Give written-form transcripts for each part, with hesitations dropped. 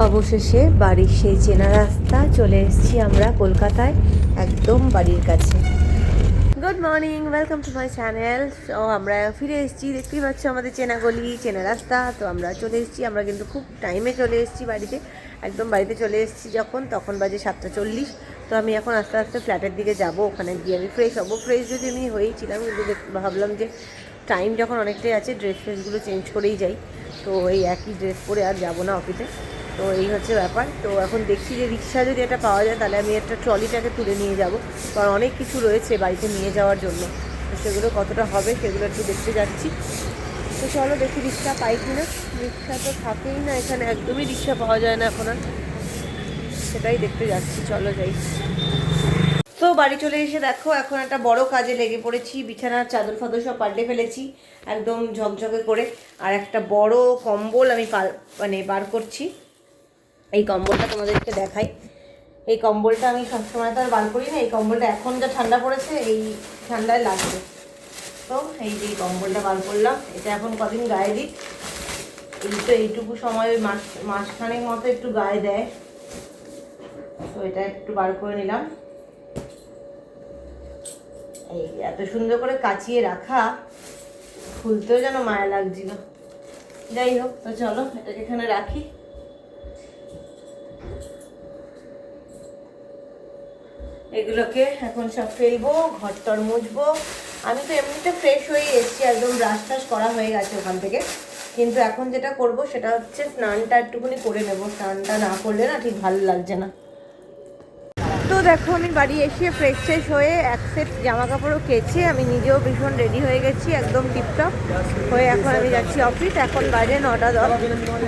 অবশেষে বাড়ির সেই চেনা রাস্তা চলে এসেছি আমরা কলকাতায়, একদম বাড়ির কাছে। Good morning, welcome to my channel. তো আমরা ফিরে এসেছি, দেখতেই পাচ্ছ আমাদের চেনা গলি চেনা রাস্তা। তো আমরা চলে এসেছি, আমরা কিন্তু খুব টাইমে চলে এসেছি বাড়িতে, একদম বাড়িতে চলে এসেছি তখন বাজে 7:40। তো আমি এখন আস্তে আস্তে ফ্ল্যাটের দিকে যাব, ওখানে গিয়ে আমি ফ্রেশ হবো। ফ্রেশ যদি আমি হয়েইছিলাম, কিন্তু ভাবলাম যে টাইম যখন অনেকটাই আছে, ড্রেসগুলো চেঞ্জ করেই যাই। তো এই একই ড্রেস পরে আর যাবো না অফিসে। তো এই হচ্ছে ব্যাপার। তো এখন দেখছি যে রিক্সা যদি এটা পাওয়া যায়, তাহলে আমি একটা ট্রলিটাকে তুলে নিয়ে যাব, কারণ অনেক কিছু রয়েছে বাড়িতে নিয়ে যাওয়ার জন্য। তো সেগুলো কতটা হবে সেগুলো একটু দেখতে যাচ্ছি। তো চলো দেখি রিক্সা পাই কি না। রিক্সা তো থাকেই না এখানে, একদমই রিক্সা পাওয়া যায় না এখন আর, সেটাই দেখতে যাচ্ছি। চলো যাই। তো বাড়ি চলে এসে দেখো এখন একটা বড় কাজে লেগে পড়েছি। বিছানার চাদর ফাদর সব পাল্টে ফেলেছি একদম ঝকঝকে করে। আর একটা বড় কম্বল আমি বার করছি। এই কম্বলটা তোমাদেরকে দেখাই। এই কম্বলটা আমি সবসময় তো আর বার করি না। এই কম্বলটা এখন যা ঠান্ডা পড়েছে, এই ঠান্ডায় লাগবে। তো এই যে কম্বলটা বার করলাম, এটা এখন কদিন গায়ে দিই। এইটুকু সময় মাসখানেক মতো একটু গায়ে দেয়। তো এটা একটু বার করে নিলাম। এই এত সুন্দর করে কাচিয়ে রাখা, খুলতেও যেন মায়া লাগছিল। যাই হোক, তো চলো এটাকে এখানে রাখি। এগুলোকে এখন সব ফেলবো, ঘরটর মুছবো। আমি তো এমনিতে ফ্রেশ হয়ে এসেছি, একদম ব্রাশ টাশ করা হয়ে গেছে ওখান থেকে। কিন্তু এখন যেটা করব সেটা হচ্ছে স্নানটা একটুখানি করে নেবো। স্নানটা না করলে না ঠিক ভালো লাগছে না। তো দেখো আমি বাড়ি এসে ফ্রেশ ট্রেশ হয়ে এক সেট জামা কাপড়ও কেচে আমি নিজেও ভীষণ রেডি হয়ে গেছি, একদম টিপটপ হয়ে। এখন আমি যাচ্ছি অফিস। এখন বাজে 9:10।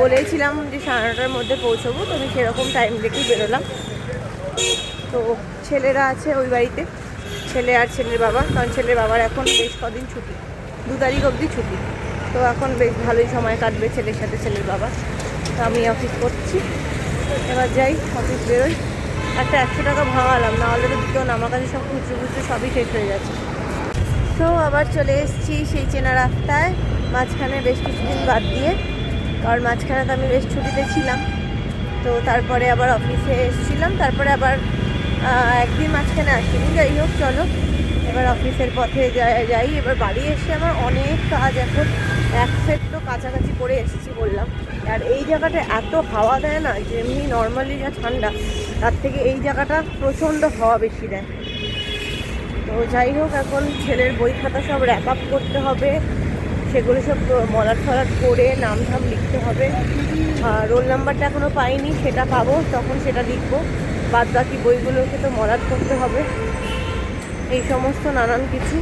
বলেছিলাম যে 9:30টার মধ্যে পৌঁছবো, তো আমি সেরকম টাইম দেখেই বেরোলাম। তো ছেলেরা আছে ওই বাড়িতে, ছেলে আর ছেলের বাবা, কারণ ছেলের বাবার এখন বেশ কদিন ছুটি, 2 তারিখ অবধি ছুটি। তো এখন বেশ ভালোই সময় কাটবে ছেলের সাথে ছেলের বাবা। তো আমি অফিস করছি, এবার যাই, অফিস বেরোই। একটা 100 টাকা ভাঙালাম, না হলে তো দিত না। আমার কাছে সব খুচরো সবই শেষ হয়ে গেছে। তো আবার চলে এসেছি সেই চেনা রাস্তায়, মাঝখানে বেশ কিছুদিন বাদ দিয়ে, কারণ মাঝখানে তো আমি বেশ ছুটিতে ছিলাম। তো তারপরে আবার অফিসে এসেছিলাম, তারপরে আবার একদিন মাঝখানে আসিনি। যাই হোক চলো, এবার অফিসের পথে যাই। এবার বাড়ি এসে আমার অনেক কাজ, এখন এক সেট তো কাছাকাছি করে এসেছি বললাম। আর এই জায়গাটা এত হাওয়া দেয় না, যে এমনি নর্মালি যা ঠান্ডা, তার থেকে এই জায়গাটা প্রচণ্ড হাওয়া বেশি দেয়। তো যাই হোক, এখন ছেলের বই খাতা সব র্যাপ আপ করতে হবে, সেগুলো সব মলাট ফলাট করে নাম ধাম লিখতে হবে। রোল নাম্বারটা এখনও পাইনি, সেটা পাবো তখন সেটা লিখবো। বাদ বাকি বইগুলোকে তো মলাট করতে হবে। এই সমস্ত নানান কিছু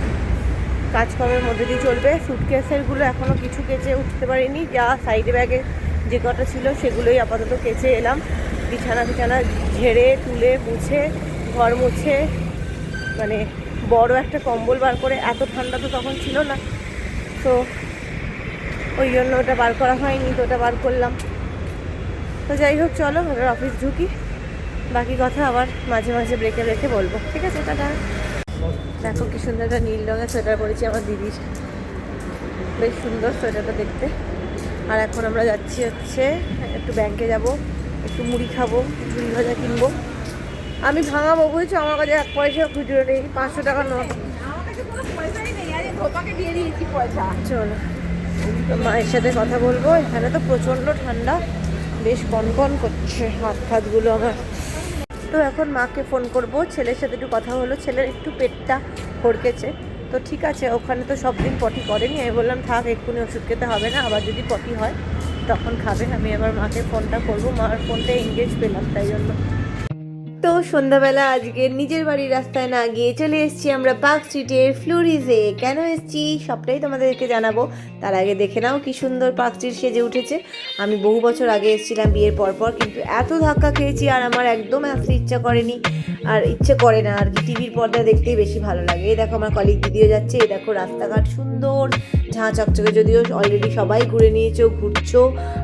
কাজকর্মের মধ্যে দিয়ে চলবে। সুটকেসেরগুলো এখনও কিছু কেচে উঠতে পারিনি, যা সাইডে ব্যাগে যে কটা ছিল সেগুলোই আপাতত কেচে এলাম। বিছানা ঝেড়ে তুলে মুছে, ঘর মুছে, মানে বড় একটা কম্বল বার করে, এত ঠান্ডা তো তখন ছিল না, তো ওই জন্য ওটা বার করা হয়নি, তো ওটা বার করলাম। তো যাই হোক চলো এবার অফিস ঢুকি, বাকি কথা আবার মাঝে মাঝে ব্রেকে বলবো, ঠিক আছে? টাটা। দেখো কি সুন্দর একটা নীল রঙের সোয়েটার পরেছি আমার দিদির, বেশ সুন্দর সোয়েটারটা দেখতে। আর এখন আমরা যাচ্ছি হচ্ছে একটু ব্যাংকে যাব, একটু মুড়ি খাবো, ঝুড়ি ভাজা কিনবো। আমি ভাঙাবো বুঝছো, আমার কাছে 1 পয়সা খুচরো নেই, 500 টাকার নোট। চলো মায়ের সাথে কথা বলবো। এখানে তো প্রচণ্ড ঠান্ডা, বেশ কনকন করছে হাতগুলো আমার। তো এখন মাকে ফোন করব, ছেলের সাথে একটু কথা হলো, ছেলের একটু পেটটা হড়কেছে। তো ঠিক আছে, ওখানে তো সব দিন পটি করেনি, আমি বললাম থাক, এক্ষুনি ওষুধ খেতে হবে না, আবার যদি পটি হয় তখন খাবে। আমি এবার মাকে ফোনটা করবো, মার ফোনটা এনগেজ পেলাম তাই জন্য। তো সন্ধ্যাবেলা আজকে নিজের বাড়ির রাস্তায় না গিয়ে চলে এসেছি আমরা পার্ক স্ট্রিটের ফ্লোরিজে। কেন এসেছি সবটাই তোমাদেরকে জানাবো, তার আগে দেখে নাও কি সুন্দর পার্ক স্ট্রিট সেজে উঠেছে। আমি বহু বছর আগে এসেছিলাম বিয়ের পরপর, কিন্তু এত ধাক্কা খেয়েছি আর আমার একদম আসতে ইচ্ছা করেনি, আর ইচ্ছে করে না আর কি। টিভির পর্দা দেখতেই বেশি ভালো লাগে। এই দেখো আমার কলিগ দিদিও যাচ্ছে, এই দেখো রাস্তাঘাট সুন্দর ঝাঁ চকচকে, যদিও অলরেডি সবাই ঘুরে নিয়েছো, ঘুরছো,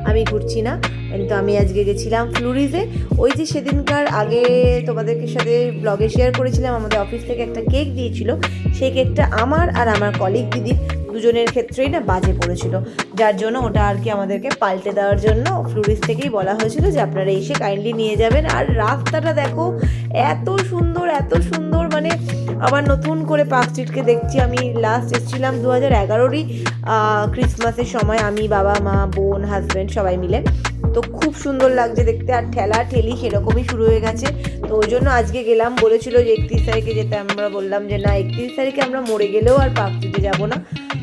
আমি ঘুরছি না। কিন্তু আমি আজকে গেছিলাম ফ্লোরিজে। ওই যে সেদিনকার আগে তোমাদেরকে সাথে ব্লগে শেয়ার করেছিলাম, আমাদের অফিস থেকে একটা কেক দিয়েছিল, সেই কেকটা আমার আর আমার কলিগ দিদির দুজনের ক্ষেত্রেই না বাজে পড়েছিল, যার জন্য ওটা আর কি আমাদেরকে পাল্টে দেওয়ার জন্য ফ্লোরিস্ট থেকেই বলা হয়েছিল যে আপনারা এসে কাইন্ডলি নিয়ে যাবেন। আর রাস্তাটা দেখো এত সুন্দর, এত সুন্দর, মানে আবার নতুন করে পার্ক স্ট্রিটকে দেখছি। আমি লাস্ট এসেছিলাম 2011-ই ক্রিসমাসের সময়, আমি, বাবা, মা, বোন, হাজব্যান্ড সবাই মিলে। তো খুব সুন্দর লাগছে দেখতে, আর ঠেলা ঠেলি সেরকমই শুরু হয়ে গেছে। তো ওই জন্য আজকে গেলাম, বলেছিল যে 31 তারিখে যেতে, আমরা বললাম যে না, 31 তারিখে আমরা মরে গেলেও আর পার্ক স্ট্রিটে যাবো না,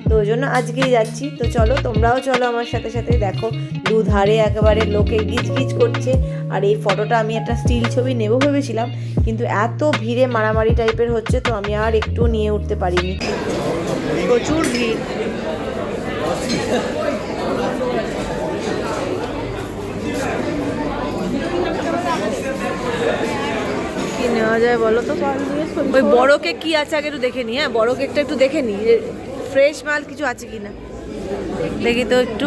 তো ওই জন্য আজকেই যাচ্ছি। তো চলো তোমরাও চলো আমার সাথে সাথে, দেখো দুধারে একেবারে লোকে গিজ গিজ করছে। আর এই ফটোটা আমি একটা স্টিল ছবি নেব ভেবেছিলাম, কিন্তু এত ভিড়ে মারামারি টাইপের হচ্ছে, তো আমি আর একটু নিয়ে উঠতে পারিনি, প্রচুর ভিড়। কি নেওয়া যায় বলো তো? ওই বড় কেক কি আছে আগে একটু দেখে নি। হ্যাঁ, বড় কেকটা একটু দেখে নি, ফ্রেশ মাল কিছু আছে কিনা দেখি তো একটু।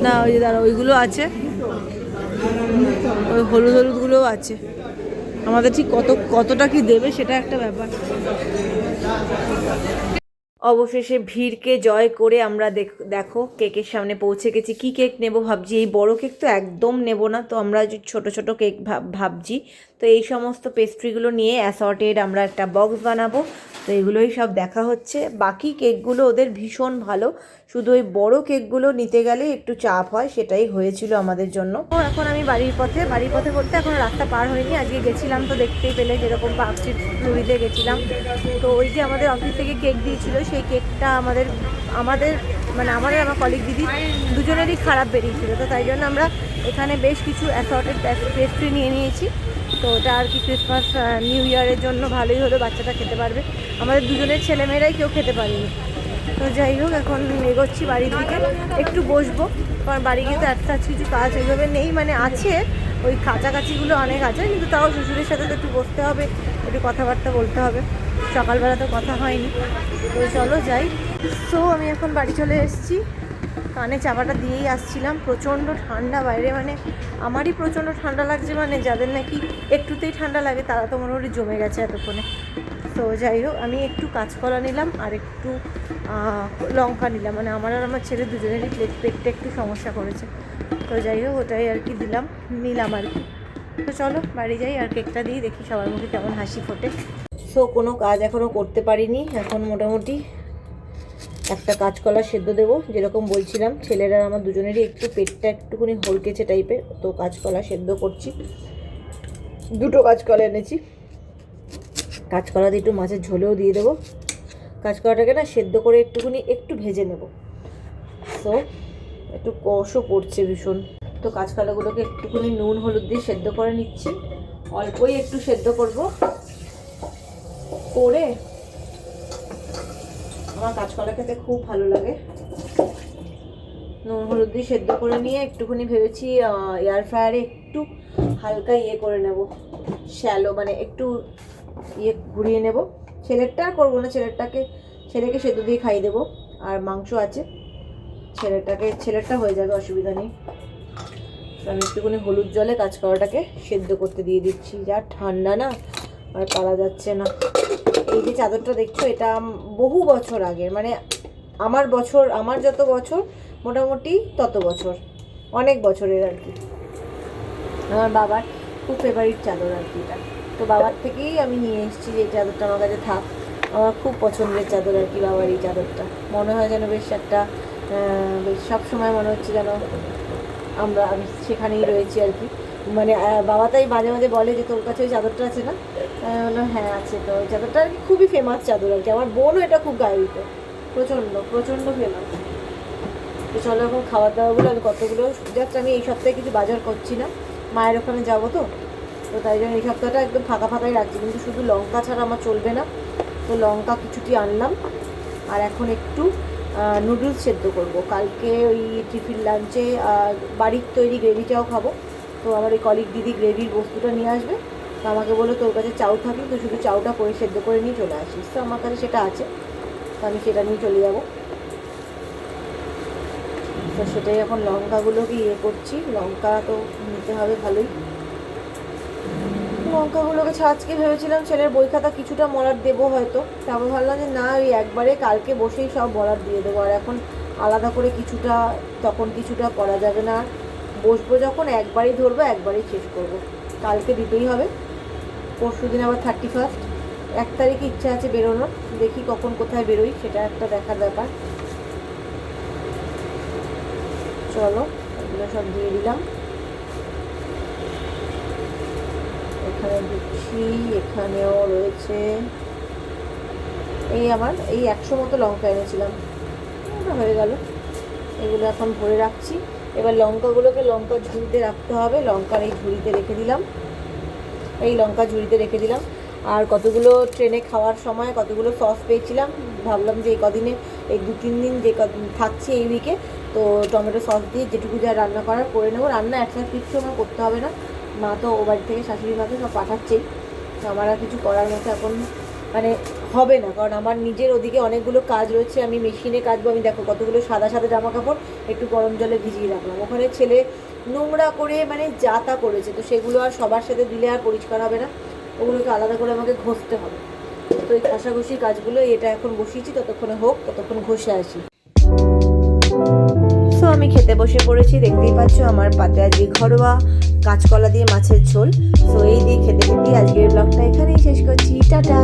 না, ওই যে দাঁড়া, ওইগুলো আছে, ওই হলুদ হলুদগুলোও আছে। আমাদের ঠিক কতটা কি দেবে সেটা একটা ব্যাপার। অবশেষে ভিড়কে জয় করে আমরা দেখো কেকের সামনে পৌঁছে গেছি। কি কেক নেব ভাবছি, এই বড় কেক তো একদম নেব না, তো আমরা ছোট ছোট কেক ভাবছি। তো এই সমস্ত পেস্ট্রিগুলো নিয়ে অ্যাসর্টেড আমরা একটা বক্স বানাবো, তো এগুলোই সব দেখা হচ্ছে। বাকি কেকগুলো ওদের ভীষণ ভালো, শুধু ওই বড় কেকগুলো নিতে গেলে একটু চাপ হয়, সেটাই হয়েছিল আমাদের জন্য। তো এখন আমি বাড়ির পথে বলতে এখন রাস্তা পার হয়নি, আজকে গেছিলাম তো দেখতেই পেলে, যেরকম পার্ক স্ট্রিট ফ্লোরিতে গেছিলাম। তো ওই যে আমাদের অফিস থেকে কেক দিয়েছিল, সেই কেকটা আমাদের মানে আমার কলিগ দিদি দুজনেরই খারাপ বেরিয়েছিল। তো তাই জন্য আমরা এখানে বেশ কিছু অ্যাসর্টেড পেস্ট্রি নিয়ে নিয়েছি। তো ওটা আর কি ক্রিসমাস নিউ ইয়ারের জন্য ভালোই হলো, বাচ্চাটা খেতে পারবে। আমাদের দুজনের ছেলেমেয়েরাই কেউ খেতে পারেনি। তো যাই হোক, এখন এগোচ্ছি বাড়ির দিকে, একটু বসবো, কারণ বাড়ি গিয়ে তো একটা কিছু কাজ ওইভাবে নেই, মানে আছে ওই কাছাকাছিগুলো অনেক আছে, কিন্তু তাও শ্বশুরের সাথে তো একটু বসতে হবে, একটু কথাবার্তা বলতে হবে, সকালবেলা তো কথা হয়নি। তো চলো যাই। সো আমি এখন বাড়ি চলে এসেছি, কানে চাপাটা দিয়েই আসছিলাম, প্রচণ্ড ঠান্ডা বাইরে, মানে আমারই প্রচণ্ড ঠান্ডা লাগছে, মানে যাদের নাকি একটুতেই ঠান্ডা লাগে তারা তো মোটামুটি জমে গেছে এতক্ষণে। তো যাই হোক, আমি একটু কাঁচকলা নিলাম আর একটু লঙ্কা নিলাম, মানে আমার আর আমার ছেলে দুজনেরই পেটটা একটু সমস্যা করেছে। তো যাই হোক, ওটাই আর কি নিলাম আর কি। তো চলো বাড়ি যাই, আর কেকটা দিয়ে দেখি সবার মুখে কেমন হাসি ফোটে। সো কোনো কাজ এখনও করতে পারিনি, এখন মোটামুটি একটা কাঁচকলা সেদ্ধ দেবো, যেরকম বলছিলাম ছেলেরা আমার দুজনেরই একটু পেটটা একটুখানি হলকেছে টাইপের, তো কাঁচকলা সেদ্ধ করছি। দুটো কাঁচকলা এনেছি, কাঁচকলা দিয়ে একটু মাছের ঝোলেও দিয়ে দেবো। কাঁচকলাটাকে না সেদ্ধ করে একটু ভেজে নেব, তো একটু কষও পড়ছে ভীষণ। তো কাঁচকলাগুলোকে একটুখানি নুন হলুদ দিয়ে সেদ্ধ করে নিচ্ছি, অল্পই একটু সেদ্ধ করব। করে আমার কাঁচকলা খেতে খুব ভালো লাগে, নুন হলুদ দিয়ে সেদ্ধ করে নিয়ে একটুখানি ভেবেছি এয়ার ফ্রায়ারে একটু হালকা করে নেব, শ্যালো, মানে একটু ঘুরিয়ে নেব। ছেলেরটা আর করবো না, ছেলেকে সেদ্ধ দিয়ে খাইয়ে দেবো, আর মাংস আছে, ছেলেরটা হয়ে যাবে, অসুবিধা নেই। আমি একটুখানি হলুদ জলে কাঁচকলাটাকে সেদ্ধ করতে দিয়ে দিচ্ছি। যা ঠান্ডা না, আর পারা যাচ্ছে না। এই যে চাদরটা দেখছো, এটা বহু বছর আগের, মানে আমার যত বছর মোটামুটি তত বছর, অনেক বছরের আর কি। আমার বাবার খুব ফেভারিট চাদর আর কি এটা, তো বাবার থেকেই আমি নিয়ে এসেছি যে চাদরটা আমার কাছে থাক। আমার খুব পছন্দের চাদর আর কি বাবার এই চাদরটা, মনে হয় যেন বেশ একটা বেশ সবসময় মনে হচ্ছে যেন আমি সেখানেই রয়েছি আর কি। মানে বাবা তাই মাঝে মাঝে বলে যে তোর কাছে ওই চাদরটা আছে না, বললাম হ্যাঁ আছে। তো ওই চাদরটা আর কি খুবই ফেমাস চাদর আর কি, আমার বোনও এটা খুব গায়ে দিত, প্রচণ্ড ফেমাস। তো চলো এখন খাবার দাবারগুলো আমি কতগুলো জাস্ট, আমি এই সপ্তাহে কিছু বাজার করছি না, মায়ের ওখানে যাবো, তো তাই জন্য এই সপ্তাহটা একদম ফাঁকাই রাখছি, কিন্তু শুধু লঙ্কা ছাড়া আমার চলবে না। তো লঙ্কা কিছুটি আনলাম, আর এখন একটু নুডলস সেদ্ধ করব, কালকে ওই টিফিন লাঞ্চে বাড়ির তৈরি গ্রেভিটাও খাবো। তো আমার ওই কলিগ দিদি গ্রেভির বস্তুটা নিয়ে আসবে, তো আমাকে বললো তোর কাছে চাউ থাকলে তো শুধু চাউটা করে সেদ্ধ করে নিয়ে চলে আসিস, তো আমার কাছে সেটা আছে, তো আমি সেটা নিয়ে চলে যাব। তো সেটাই এখন লঙ্কাগুলোকে করছি, লঙ্কা তো নিতে হবে ভালোই। লঙ্কাগুলোকে আজকে ভেবেছিলাম ছেলের বই খাতা কিছুটা মলাট দেবো হয়তো, তারপর ভাবলাম যে না ওই একবারে কালকে বসেই সব মলাট দিয়ে দেবো। আর এখন আলাদা করে কিছুটা তখন কিছুটা করা যাবে না, বসবো যখন একবারই ধরবো একবারই শেষ করব। কালকে দিতেই হবে, পরশু দিন আবার 31, 1 তারিখে ইচ্ছা আছে বেরোনোর, দেখি কখন কোথায় বেরোই সেটা একটা দেখার ব্যাপার। চলো এগুলো সব দিয়ে দিলাম, এখানে দিচ্ছি, এখানেও রয়েছে। এই আমার এই 100 মতো লঙ্কা এনেছিলাম, ওটা হয়ে গেল। এগুলো এখন ভরে রাখছি। এবার লঙ্কাগুলোকে লঙ্কা ঝুড়িতে রাখতে হবে, লঙ্কার এই ঝুড়িতে রেখে দিলাম, এই লঙ্কা ঝুড়িতে রেখে দিলাম। আর কতগুলো ট্রেনে খাওয়ার সময় কতগুলো সস পেয়েছিলাম, ভাবলাম যে এই কদিনে এই 2-3 দিন যে কদিন থাকছি এই উইকে, তো টমেটো সস দিয়ে যেটুকু যা রান্না করার করে নেবো। রান্না একসাথে কিচ্ছু আমার করতে হবে না, মা তো ও বাড়ি থেকে শাশুড়ি মাকে সব পাঠাচ্ছেই, তো আমার আর কিছু করার মতো এখন মানে হবে না, কারণ আমার নিজের ওদিকে অনেকগুলো কাজ রয়েছে। আমি মেশিনে কাচবো, আমি দেখো কতগুলো সাদা সাদা জামা কাপড় একটু গরম জলে ভিজিয়ে রাখলাম, ওখানে ছেলে নোংরা করে মানে যা তা করেছে, তো সেগুলো আর সবার সাথে দিলে আর পরিষ্কার হবে না, ওগুলোকে আলাদা করে আমাকে ঘষতে হবে। তো এই ঘষাঘষির কাজগুলো এটা এখন বসিয়েছি, ততক্ষণে হোক, ততক্ষণ ঘষে আসি। সো আমি খেতে বসে পড়েছি, দেখতেই পাচ্ছ আমার পাতে আজকে ঘরোয়া কাঁচকলা দিয়ে মাছের ঝোল। সো এই দিয়ে খেতে খেতে আজকের ব্লগটা এখানেই শেষ করছি, টাটা।